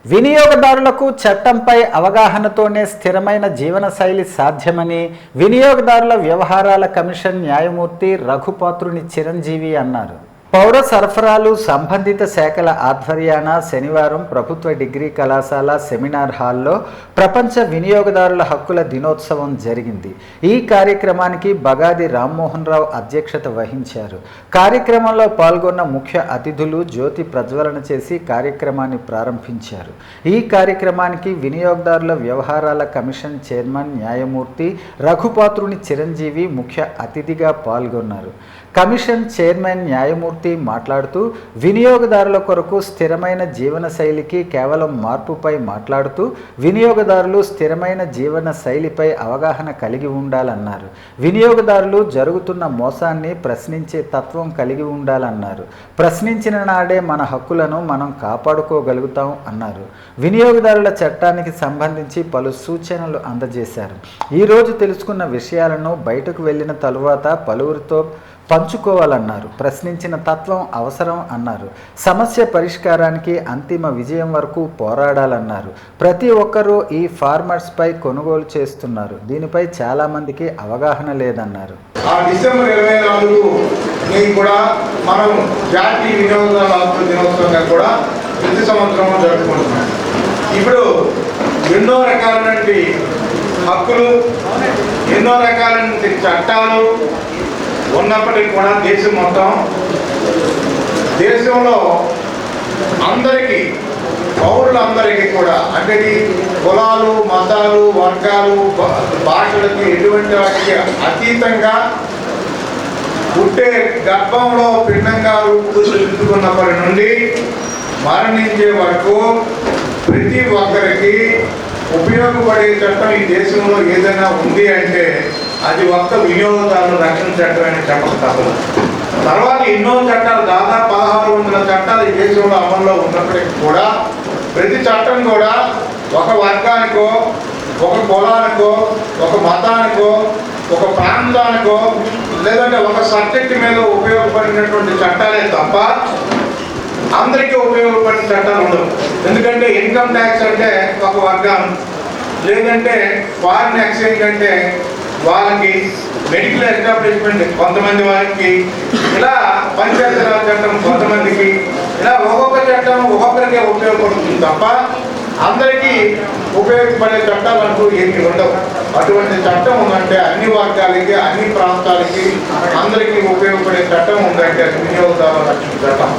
వినియోగదారులకు చట్టంపై అవగాహనతోనే స్థిరమైన జీవనశైలి సాధ్యమని వినియోగదారుల వ్యవహారాల కమిషన్ న్యాయమూర్తి రఘుపాత్రుని చిరంజీవి అన్నారు. పౌర సరఫరాలు సంబంధిత శాఖల ఆధ్వర్యాన శనివారం ప్రభుత్వ డిగ్రీ కళాశాల సెమినార్ హాల్లో ప్రపంచ వినియోగదారుల హక్కుల దినోత్సవం జరిగింది. ఈ కార్యక్రమానికి బగాది రామ్మోహన్ రావు అధ్యక్షత వహించారు. కార్యక్రమంలో పాల్గొన్న ముఖ్య అతిథులు జ్యోతి ప్రజ్వలన చేసి కార్యక్రమాన్ని ప్రారంభించారు. ఈ కార్యక్రమానికి వినియోగదారుల వ్యవహారాల కమిషన్ చైర్మన్ న్యాయమూర్తి రఘుపాత్రుని చిరంజీవి ముఖ్య అతిథిగా పాల్గొన్నారు. కమిషన్ చైర్మన్ న్యాయమూర్తి మాట్లాడుతూ వినియోగదారుల కొరకు స్థిరమైన జీవన శైలికి కేవలం మార్పుపై మాట్లాడుతూ వినియోగదారులు స్థిరమైన జీవన శైలిపై అవగాహన కలిగి ఉండాలన్నారు. వినియోగదారులు జరుగుతున్న మోసాన్ని ప్రశ్నించే తత్వం కలిగి ఉండాలన్నారు. ప్రశ్నించిన నాడే మన హక్కులను మనం కాపాడుకోగలుగుతాం అన్నారు. వినియోగదారుల చట్టానికి సంబంధించి పలు సూచనలు అందజేశారు. ఈరోజు తెలుసుకున్న విషయాలను బయటకు వెళ్ళిన తరువాత పలువురితో పంచుకోవాలన్నారు. ప్రశ్నించిన తత్వం అవసరం అన్నారు. సమస్య పరిష్కారానికి అంతిమ విజయం వరకు పోరాడాలన్నారు. ప్రతి ఒక్కరూ ఈ ఫార్మర్స్పై కొనుగోలు చేస్తున్నారు. దీనిపై చాలా మందికి అవగాహన లేదన్నారు. డిసెంబర్ 24 కూడా మనం జాతీయ వినియోగదారుల హక్కుల దినోత్సవంగా కూడా ప్రతి సంవత్సరం జరుపుకుంటున్నాం. ఇప్పుడు ఎన్నో రకాలైన హక్కులు, ఎన్నో రకాలైన చట్టాలు ఉన్నప్పటికీ కూడా దేశంలో అందరికీ, పౌరులందరికీ కూడా అంటే కులాలు, మతాలు, వర్గాలు, భాషలకి ఎటువంటి వాటికి అతీతంగా పుట్టే గర్భంలో పిండంగా రూపుదిద్దుకున్నప్పటి నుండి మరణించే వరకు ప్రతి ఒక్కరికి ఉపయోగపడే చట్టం ఈ దేశంలో ఏదైనా ఉంది అంటే అది ఒక్క వినియోగదారుల రక్షణ చట్టం అని చెప్పక తప్పదు. తర్వాత ఎన్నో చట్టాలు, దాదాపు 1600 చట్టాలు ఈ దేశంలో అమల్లో ఉన్నప్పటికీ కూడా ప్రతి చట్టం కూడా ఒక వర్గానికో, ఒక కులానికో, ఒక మతానికో, ఒక ప్రాంతానికో లేదంటే ఒక సబ్జెక్టు మీద ఉపయోగపడినటువంటి చట్టాలే తప్ప అందరికీ ఉపయోగపడిన చట్టాలు ఉండవు. ఎందుకంటే ఇన్కమ్ ట్యాక్స్ అంటే ఒక వర్గం, లేదంటే ఫారిన్ ఎక్స్చేంజ్ అంటే వాళ్ళకి, మెడికల్ ఎస్టాబ్లిష్మెంట్ కొంతమంది వారికి, ఇలా పంచాయతీరాజ్ చట్టం కొంతమందికి, ఇలా ఒక్కొక్క చట్టం ఒక్కొక్కరికే ఉపయోగపడుతుంది తప్ప అందరికీ ఉపయోగపడే చట్టాలు అంటూ ఏమీ ఉండవు. అటువంటి చట్టం ఉందంటే అన్ని వర్గాలకి, అన్ని ప్రాంతాలకి అందరికీ ఉపయోగపడే చట్టం ఉందంటే వినియోగదారుల రక్షణ చట్టం.